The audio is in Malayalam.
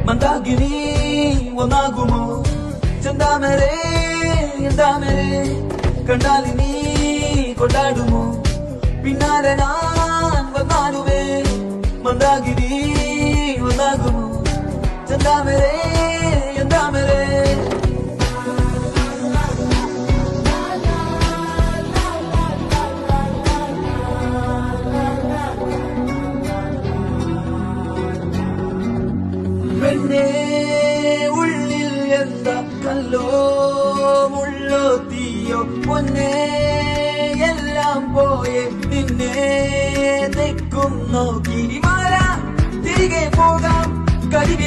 മന്ദാകിനി ഒന്നാകുമോ ചെന്താമരേ എന്താമരേ കണ്ടാലിനി കൊണ്ടാടുമോ പിന്നാലെ ഞാൻ വന്നാലുവേ മന്ദാകിനി ഒന്നാകുമോ ചെന്താമരേ എന്താമരേ പെണ്ണേ ഉള്ളിൽ എന്താ കല്ലോ മുള്ളോ തീയോ പൊന്നേ എല്ലാം പോയെ നിന്നെ തെക്കും നോക്കി മാറാ തിരികെ പോകാം കരിവി